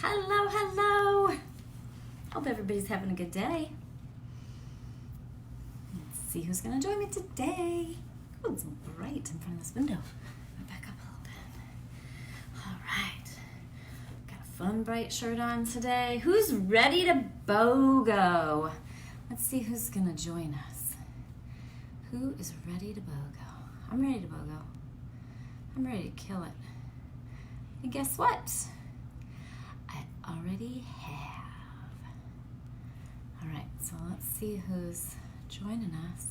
Hello, hello. Hope everybody's having a good day. Let's see who's going to join me today. Oh, it's bright in front of this window. Back up a little bit. All right. Got a fun, bright shirt on today. Who's ready to BOGO? Let's see who's going to join us. Who is ready to BOGO? I'm ready to BOGO. I'm ready to kill it. And guess what? I already have. All right, so let's see who's joining us.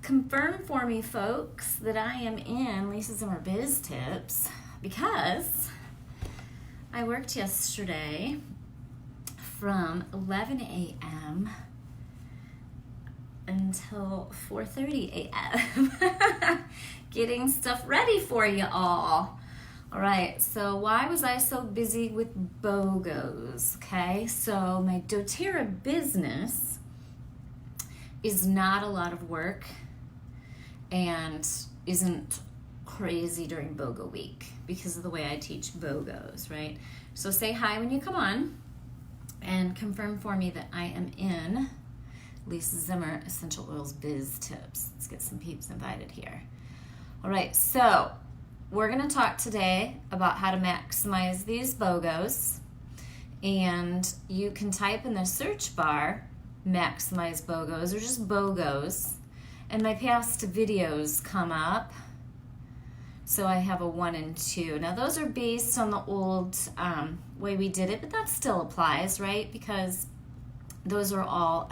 Confirm for me, folks, that I am in Lisa Zimmer Biz Tips because I worked yesterday from 11 a.m. until 4:30 a.m. getting stuff ready for you all. All right, so why was I so busy with BOGOs? Okay, so my doTERRA business is not a lot of work and isn't crazy during BOGO week because of the way I teach BOGOs, right? So say hi when you come on and confirm for me that I am in Lisa Zimmer Essential Oils Biz Tips. Let's get some peeps invited here. All right, so we're going to talk today about how to maximize these BOGOs, and you can type in the search bar maximize BOGOs or just BOGOs, and my past videos come up. So I have a 1 and 2. Now those are based on the old way we did it, but that still applies, right? Because those are all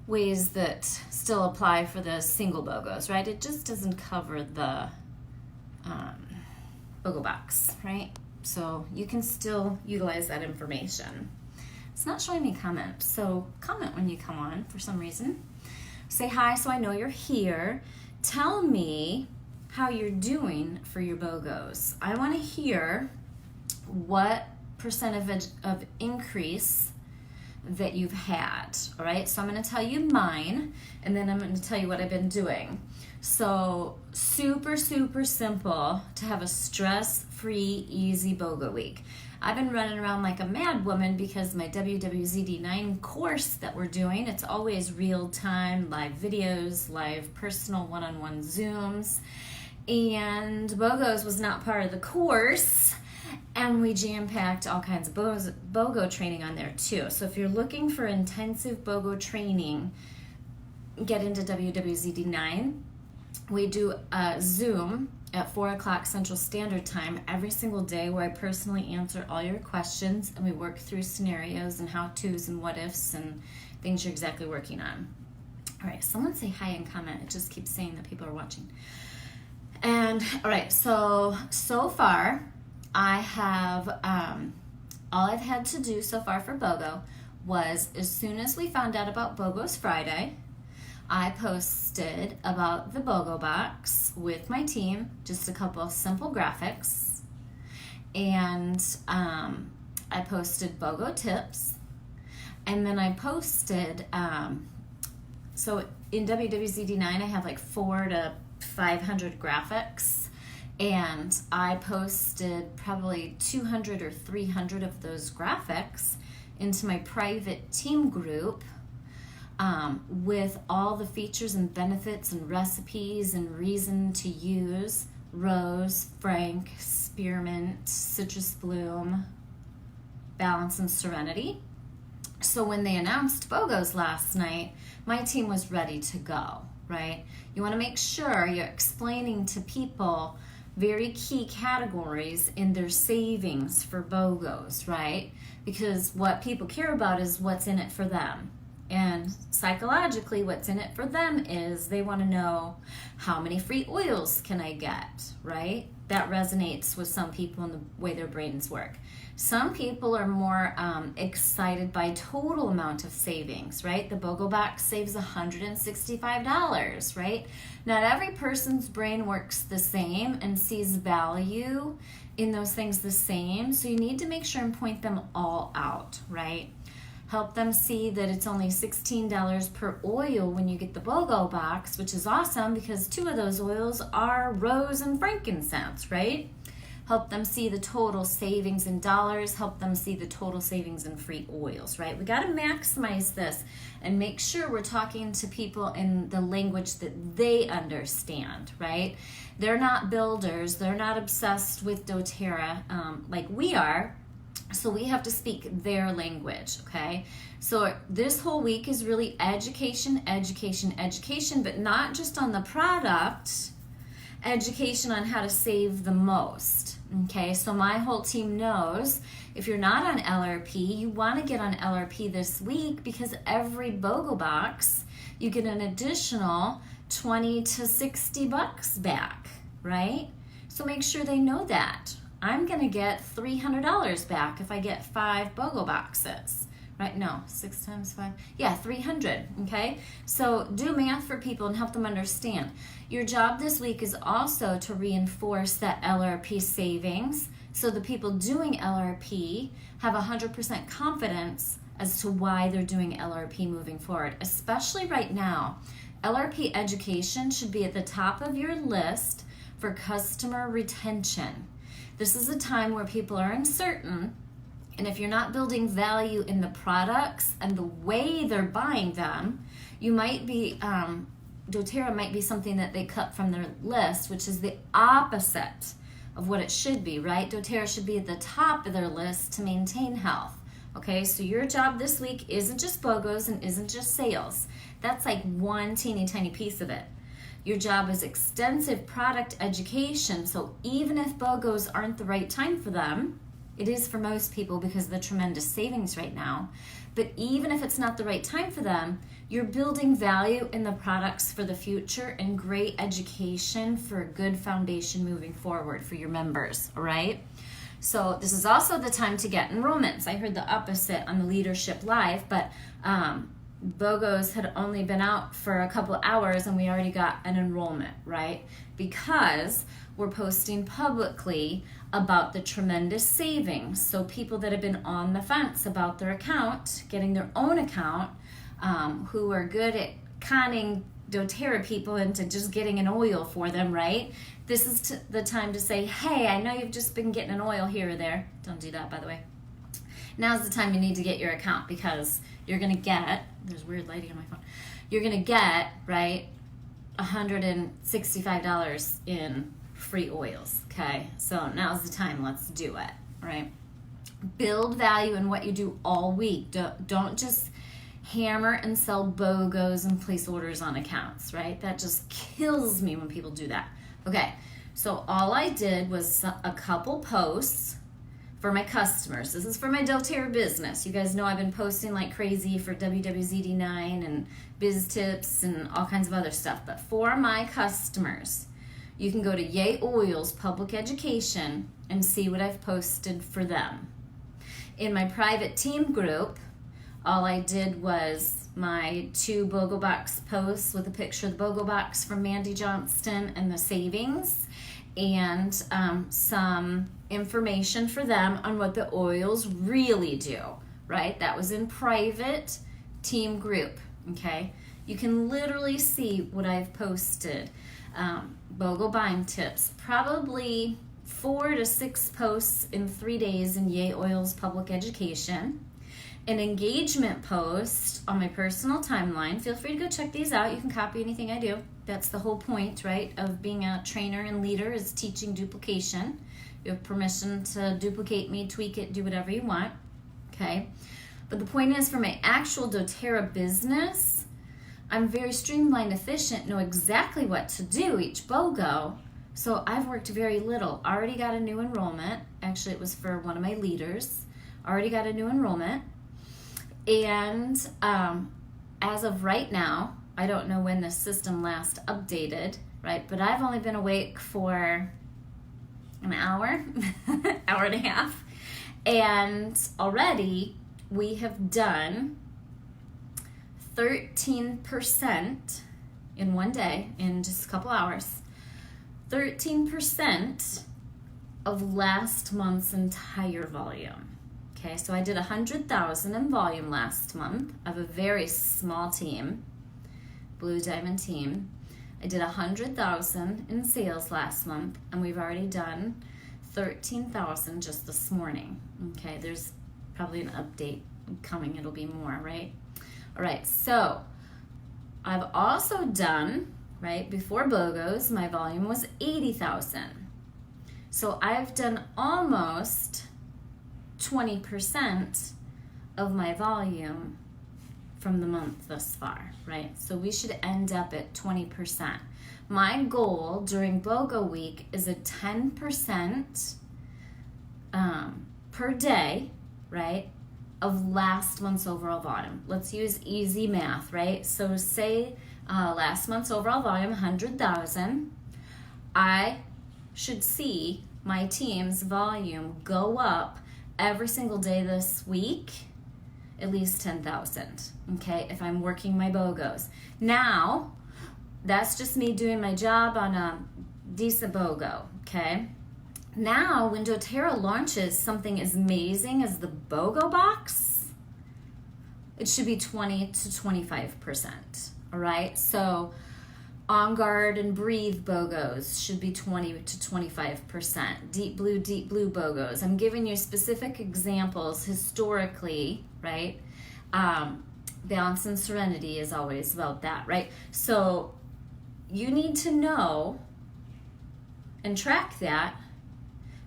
ways that still apply for the single BOGOs, right? It just doesn't cover the BOGO box, right? So you can still utilize that information. It's not showing me comments, so comment when you come on for some reason. Say hi so I know you're here. Tell me how you're doing for your BOGOs. I want to hear what percentage of increase that you've had, all right? So I'm going to tell you mine, and then I'm going to tell you what I've been doing. So super, super simple to have a stress-free, easy BOGO week. I've been running around like a mad woman because my WWZD9 course that we're doing, it's always real-time, live videos, live personal one-on-one Zooms, and BOGOs was not part of the course. And we jam-packed all kinds of BOGO training on there too. So if you're looking for intensive BOGO training, get into WWZD9. We do a Zoom at 4 o'clock Central Standard Time every single day where I personally answer all your questions and we work through scenarios and how-tos and what-ifs and things you're exactly working on. All right, someone say hi and comment. It just keeps saying that people are watching. And all right, so far, I have, all I've had to do so far for BOGO was as soon as we found out about BOGO's Friday, I posted about the BOGO box with my team, just a couple of simple graphics, and I posted BOGO tips, and then I posted, so in WWZD9 I have like 400 to 500 graphics, and I posted probably 200 or 300 of those graphics into my private team group with all the features and benefits and recipes and reason to use rose, frank, spearmint, citrus bloom, balance, and serenity. So when they announced BOGOs last night, my team was ready to go, right? You want to make sure you're explaining to people very key categories in their savings for BOGOs, right? Because what people care about is what's in it for them. And psychologically, what's in it for them is they want to know how many free oils can I get, right? That resonates with some people in the way their brains work. Some people are more excited by total amount of savings, right? The BOGO box saves $165, right? Not every person's brain works the same and sees value in those things the same, so you need to make sure and point them all out, right? Help them see that it's only $16 per oil when you get the BOGO box, which is awesome because 2 of those oils are rose and frankincense, right? help them see the total savings in dollars, help them see the total savings in free oils, right? We got to maximize this and make sure we're talking to people in the language that they understand, right? They're not builders. They're not obsessed with doTERRA like we are. So we have to speak their language, okay? So this whole week is really education, education, education, but not just on the product, education on how to save the most, okay? So my whole team knows if you're not on LRP, you want to get on LRP this week because every BOGO box, you get an additional 20 to 60 bucks back, right? So make sure they know that. I'm going to get $300 back if I get 5 BOGO boxes, right? No, 6 times 5. Yeah, 300, okay? So do math for people and help them understand. Your job this week is also to reinforce that LRP savings so the people doing LRP have 100% confidence as to why they're doing LRP moving forward, especially right now. LRP education should be at the top of your list for customer retention. This is a time where people are uncertain, and if you're not building value in the products and the way they're buying them, you might be, doTERRA might be something that they cut from their list, which is the opposite of what it should be, right? doTERRA should be at the top of their list to maintain health. Okay, so your job this week isn't just BOGOs and isn't just sales. That's like one teeny tiny piece of it. Your job is extensive product education, so even if BOGOs aren't the right time for them, it is for most people because of the tremendous savings right now, but even if it's not the right time for them, you're building value in the products for the future and great education for a good foundation moving forward for your members, all right? So this is also the time to get enrollments. I heard the opposite on the Leadership Live, but BOGOs had only been out for a couple hours and we already got an enrollment, right? Because we're posting publicly about the tremendous savings. So people that have been on the fence about their account, getting their own account, who are good at conning doTERRA people into just getting an oil for them, right? This is the time to say, hey, I know you've just been getting an oil here or there. Don't do that, by the way. Now's the time you need to get your account because you're going to get, there's a weird lady on my phone, you're going to get, right, $165 in free oils, okay? So now's the time, let's do it, right? Build value in what you do all week. Don't just hammer and sell BOGOs and place orders on accounts, right? That just kills me when people do that. Okay, so all I did was a couple posts for my customers. This is for my doTERRA business. You guys know I've been posting like crazy for WWZD9 and Biz Tips and all kinds of other stuff. But for my customers, you can go to yayoils Public Education and see what I've posted for them. In my private team group, all I did was my 2 BOGO box posts with a picture of the BOGO box from Mandy Johnston and the savings, and some information for them on what the oils really do, right? That was in private team group, okay? You can literally see what I've posted. BOGO buying tips, probably 4 to 6 posts in 3 days in yayoils Public Education. An engagement post on my personal timeline. Feel free to go check these out. You can copy anything I do. That's the whole point, right, of being a trainer and leader is teaching duplication. You have permission to duplicate me, tweak it, do whatever you want, okay? But the point is for my actual doTERRA business, I'm very streamlined, efficient, know exactly what to do each BOGO. So I've worked very little. Already got a new enrollment. Actually, it was for one of my leaders. Already got a new enrollment. And as of right now, I don't know when the system last updated, right? But I've only been awake for an hour, hour and a half. And already we have done 13% in one day, in just a couple hours, 13% of last month's entire volume. Okay, so I did 100,000 in volume last month. I have a very small team, Blue Diamond team. I did 100,000 in sales last month, and we've already done 13,000 just this morning. Okay, there's probably an update coming. It'll be more, right? All right, so I've also done, right, before BOGOs, my volume was 80,000. So I've done almost 20% of my volume from the month thus far, right? So we should end up at 20%. My goal during BOGO week is a 10% per day, right, of last month's overall volume. Let's use easy math, right? So say last month's overall volume, 100,000. I should see my team's volume go up every single day this week, at least 10,000, okay, if I'm working my BOGOs. Now, that's just me doing my job on a decent BOGO, okay? Now, when doTERRA launches something as amazing as the BOGO box, it should be 20 to 25%, all right? So, On Guard and Breathe BOGOs should be 20 to 25%. Deep Blue BOGOs. I'm giving you specific examples historically, right? Balance and Serenity is always about that, right? So you need to know and track that,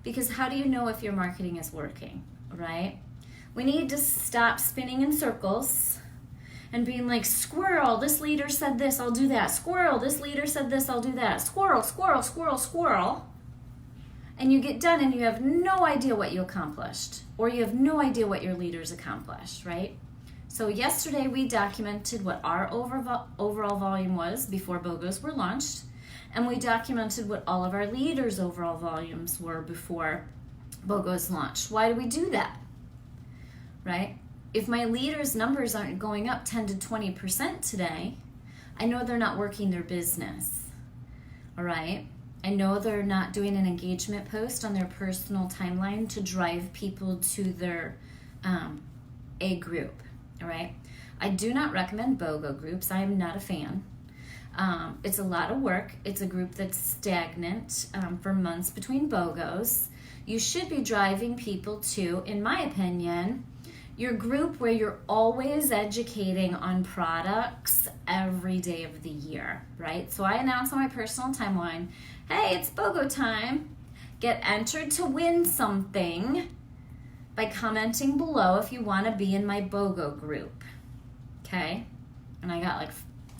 because how do you know if your marketing is working, right? We need to stop spinning in circles and being like, squirrel, this leader said this, I'll do that. Squirrel, this leader said this, I'll do that. Squirrel, squirrel, squirrel, squirrel. And you get done and you have no idea what you accomplished, or you have no idea what your leaders accomplished, right? So yesterday we documented what our overall volume was before BOGOs were launched, and we documented what all of our leaders' overall volumes were before BOGOs launched. Why do we do that, right? If my leaders' numbers aren't going up 10 to 20% today, I know they're not working their business, all right? I know they're not doing an engagement post on their personal timeline to drive people to their A group, all right? I do not recommend BOGO groups. I am not a fan. It's a lot of work. It's a group that's stagnant for months between BOGOs. You should be driving people to, in my opinion, your group where you're always educating on products every day of the year, right? So I announce on my personal timeline, hey, it's BOGO time. Get entered to win something by commenting below if you want to be in my BOGO group, okay? And I got like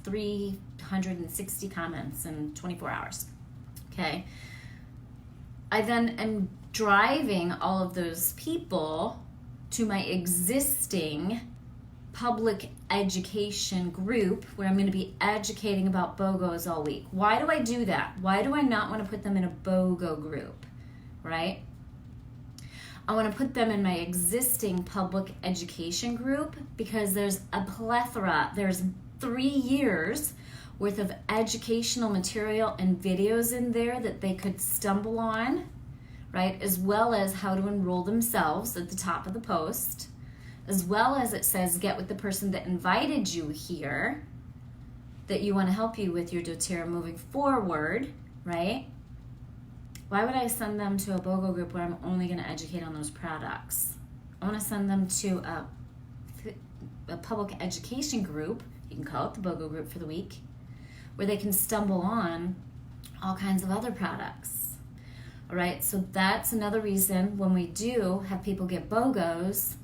360 comments in 24 hours, okay? I then am driving all of those people to my existing public education group where I'm going to be educating about BOGOs all week. Why do I do that? Why do I not want to put them in a BOGO group, right? I want to put them in my existing public education group because there's a plethora. There's 3 years worth of educational material and videos in there that they could stumble on, right? As well as how to enroll themselves at the top of the post, as well as it says, get with the person that invited you here, that you want to help you with your doTERRA moving forward, right? Why would I send them to a BOGO group where I'm only going to educate on those products? I want to send them to a public education group, you can call it the BOGO group for the week, where they can stumble on all kinds of other products. All right, so that's another reason when we do have people get BOGOs,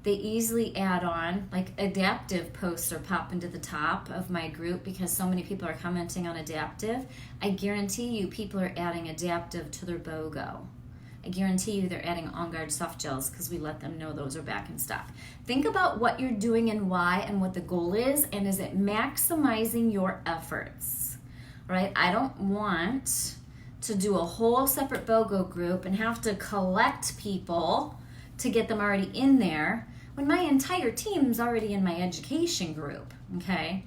they easily add on, like adaptive posts or pop into the top of my group because so many people are commenting on adaptive. I guarantee you people are adding adaptive to their BOGO. I guarantee you they're adding On Guard soft gels because we let them know those are back in stock. Think about what you're doing and why and what the goal is, and is it maximizing your efforts, right? I don't want to do a whole separate BOGO group and have to collect people to get them already in there when my entire team's already in my education group, okay?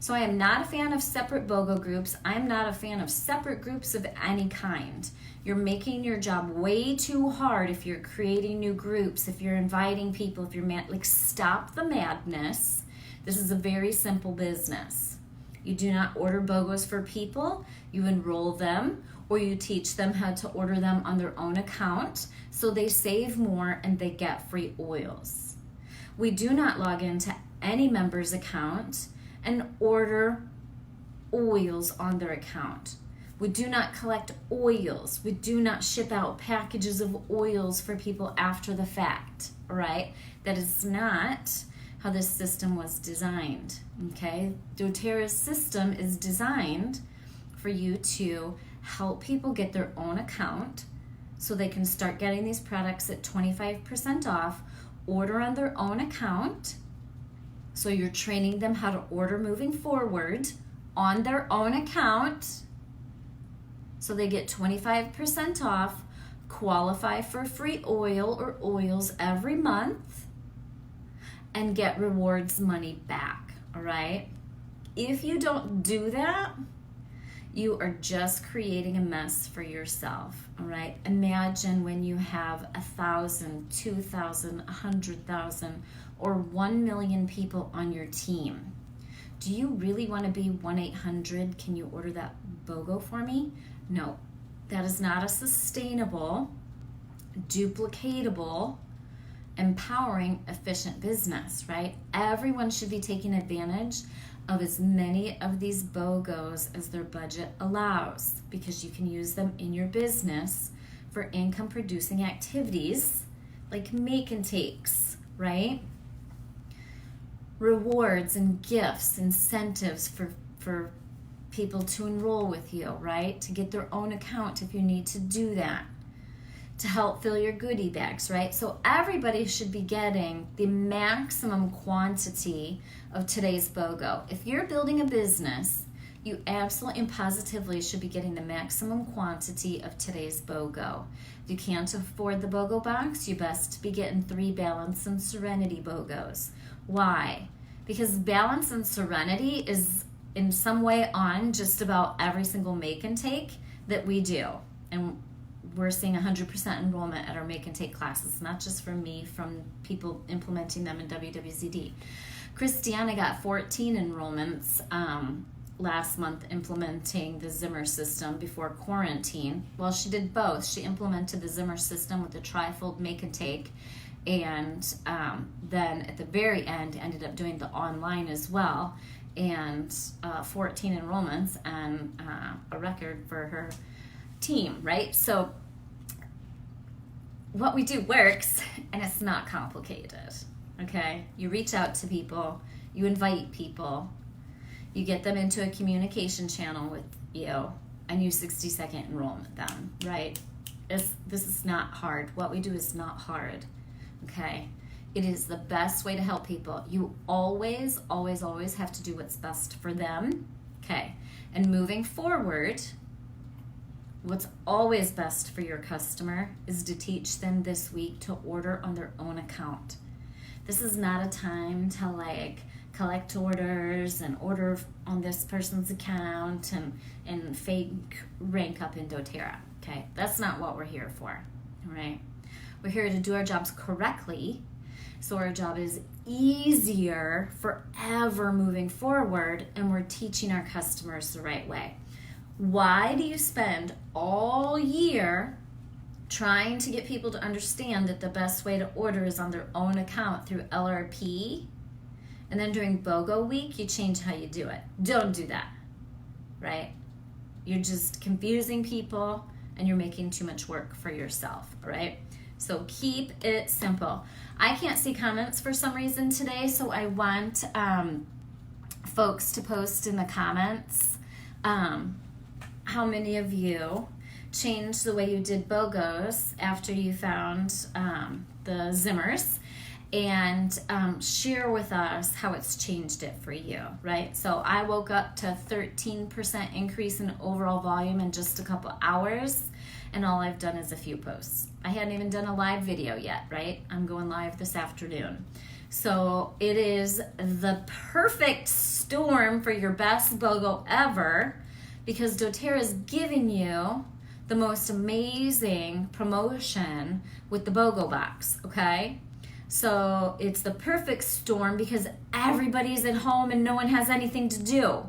So I am not a fan of separate BOGO groups. I'm not a fan of separate groups of any kind. You're making your job way too hard if you're creating new groups, if you're inviting people, if you're stop the madness. This is a very simple business. You do not order BOGOs for people. You enroll them, or you teach them how to order them on their own account so they save more and they get free oils. We do not log into any member's account and order oils on their account. We do not collect oils. We do not ship out packages of oils for people after the fact, all right? That is not how this system was designed, okay? doTERRA's system is designed for you to help people get their own account so they can start getting these products at 25% off, order on their own account. So you're training them how to order moving forward on their own account so they get 25% off, qualify for free oil or oils every month, and get rewards money back, all right? If you don't do that, you are just creating a mess for yourself, all right? Imagine when you have 1,000, 2,000, 100,000, or 1 million people on your team. Do you really want to be 1-800, can you order that BOGO for me? No, that is not a sustainable, duplicatable, empowering, efficient business, right? Everyone should be taking advantage of as many of these BOGOs as their budget allows, because you can use them in your business for income producing activities like make and takes, right? Rewards and gifts, incentives for people to enroll with you, right? To get their own account if you need to do that. To help fill your goodie bags, right? So everybody should be getting the maximum quantity of today's BOGO. If you're building a business, you absolutely and positively should be getting the maximum quantity of today's BOGO. If you can't afford the BOGO box, you best be getting 3 Balance and Serenity BOGOs. Why? Because Balance and Serenity is in some way on just about every single make and take that we do. And we're seeing 100% enrollment at our make and take classes, not just from me, from people implementing them in WWZD. Christiana got 14 enrollments last month implementing the Zimmer system before quarantine. Well, she did both. She implemented the Zimmer system with the trifold make and take, and then at the very end ended up doing the online as well, and 14 enrollments and a record for her team, right? So what we do works, and it's not complicated, okay? You reach out to people, you invite people, you get them into a communication channel with you, and you 60-second enrollment them, right? This is not hard. What we do is not hard, okay? It is the best way to help people. You always, always, always have to do what's best for them, okay? And moving forward, what's always best for your customer is to teach them this week to order on their own account. This is not a time to like collect orders and order on this person's account and fake rank up in doTERRA, okay? That's not what we're here for, all right? We're here to do our jobs correctly so our job is easier forever moving forward, and we're teaching our customers the right way. Why do you spend all year trying to get people to understand that the best way to order is on their own account through LRP, and then during BOGO week, you change how you do it? Don't do that, right? You're just confusing people and you're making too much work for yourself, all right? So keep it simple. I can't see comments for some reason today, so I want folks to post in the comments how many of you changed the way you did BOGOs after you found the Zimmers, and share with us how it's changed it for you, right? So I woke up to 13% increase in overall volume in just a couple hours, and all I've done is a few posts. I hadn't even done a live video yet, right? I'm going live this afternoon. So it is the perfect storm for your best BOGO ever, because doTERRA is giving you the most amazing promotion with the BOGO box, okay? So it's the perfect storm because everybody's at home and no one has anything to do,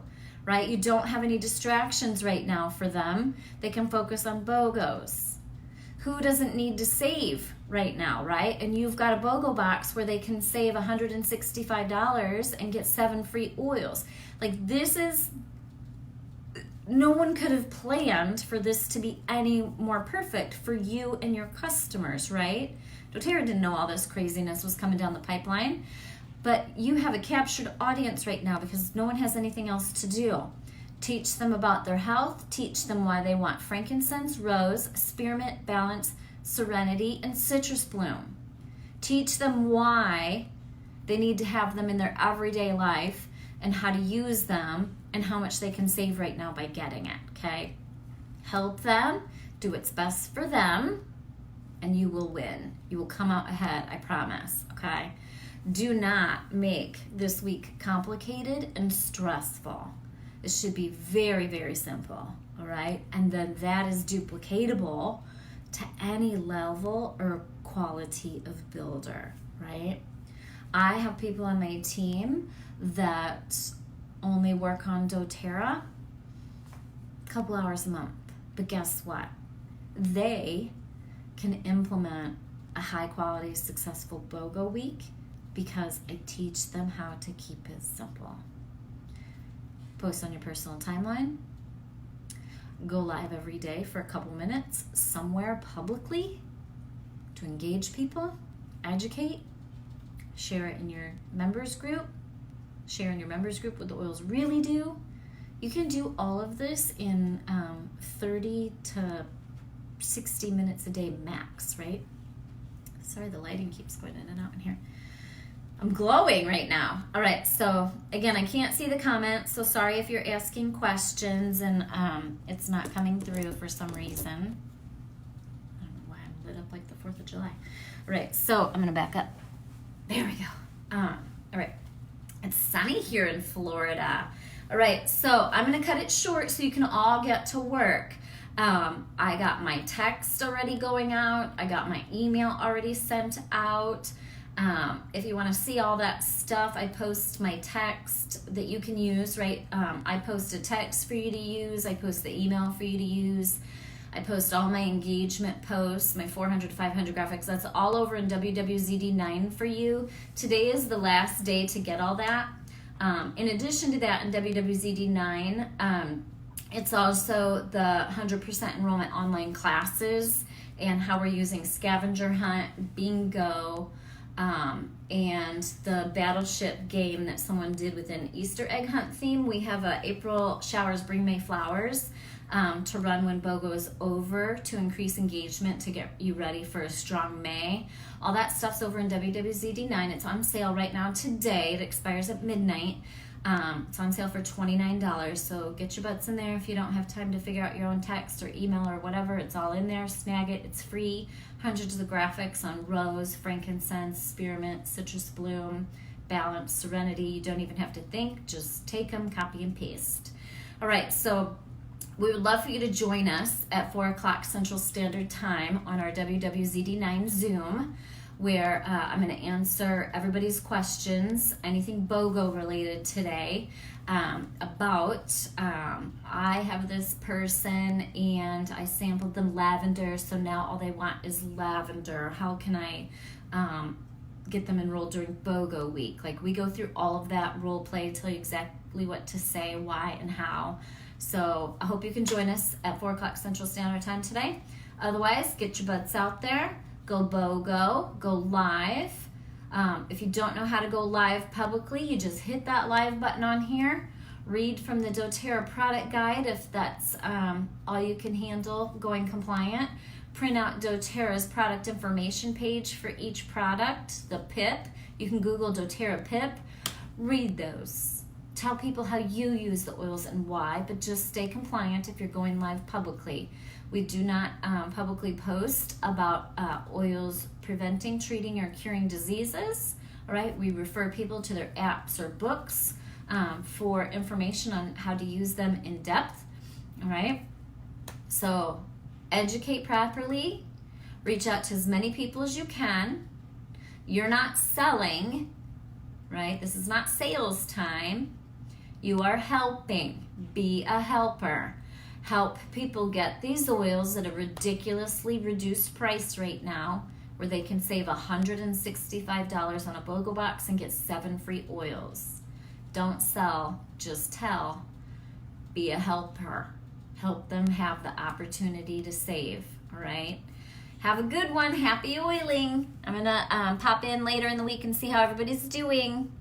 right? You don't have any distractions right now for them. They can focus on BOGOs. Who doesn't need to save right now, right? And you've got a BOGO box where they can save $165 and get 7 free oils. Like, this is, no one could have planned for this to be any more perfect for you and your customers, right? doTERRA didn't know all this craziness was coming down the pipeline, but you have a captured audience right now because no one has anything else to do. Teach them about their health, teach them why they want frankincense, rose, spearmint, balance, serenity, and citrus bloom. Teach them why they need to have them in their everyday life and how to use them and how much they can save right now by getting it, okay? Help them, do what's best for them, and you will win. You will come out ahead, I promise, okay? Do not make this week complicated and stressful. It should be very, very simple, all right? And then that is duplicatable to any level or quality of builder, right? I have people on my team that only work on doTERRA a couple hours a month. But guess what? They can implement a high quality, successful BOGO week because I teach them how to keep it simple. Post on your personal timeline. Go live every day for a couple minutes somewhere publicly to engage people, educate, share it in your members group, share in your members group what the oils really do. You can do all of this in 30 to 60 minutes a day max, right? Sorry, the lighting keeps going in and out in here. I'm glowing right now. All right, so again, I can't see the comments, so sorry if you're asking questions and it's not coming through for some reason. I don't know why I'm lit up like the 4th of July. All right, so I'm gonna back up. There we go. All right, it's sunny here in Florida. All right, so I'm gonna cut it short so you can all get to work. I got my text already going out. I got my email already sent out. If you want to see all that stuff, I post my text that you can use, right? I post a text for you to use. I post the email for you to use. I post all my engagement posts, my 400 to 500 graphics. That's all over in WWZD9 for you. Today is the last day to get all that. In addition to that, in WWZD9, it's also the 100% enrollment online classes and how we're using scavenger hunt, bingo, and the battleship game that someone did with an Easter egg hunt theme. We have a April showers bring May flowers to run when BOGO is over to increase engagement to get you ready for a strong May. All that stuff's over in WWZD9. It's on sale right now today. It expires at midnight. It's on sale for $29, so get your butts in there if you don't have time to figure out your own text or email or whatever. It's all in there. Snag it. It's free. Hundreds of graphics on rose, frankincense, spearmint, citrus bloom, balance, serenity. You don't even have to think. Just take them, copy and paste. All right, so we would love for you to join us at 4 o'clock Central Standard Time on our WWZD9 Zoom, where I'm going to answer everybody's questions, anything BOGO related today, about I have this person and I sampled them lavender, so now all they want is lavender. How can I get them enrolled during BOGO week? Like, we go through all of that role play, tell you exactly what to say, why, and how. So I hope you can join us at 4 o'clock Central Standard Time today. Otherwise, get your butts out there. Go BOGO, go live. If you don't know how to go live publicly, you just hit that live button on here. Read from the doTERRA product guide if that's all you can handle going compliant. Print out doTERRA's product information page for each product, the PIP. You can Google doTERRA PIP. Read those. Tell people how you use the oils and why, but just stay compliant if you're going live publicly. We do not publicly post about oils preventing, treating, or curing diseases. All right, we refer people to their apps or books for information on how to use them in depth. All right, so educate properly. Reach out to as many people as you can. You're not selling, right? This is not sales time. You are helping. Be a helper. Help people get these oils at a ridiculously reduced price right now, where they can save $165 on a BOGO box and get 7 free oils. Don't sell, just tell. Be a helper. Help them have the opportunity to save, all right? Have a good one. Happy oiling. I'm going to pop in later in the week and see how everybody's doing.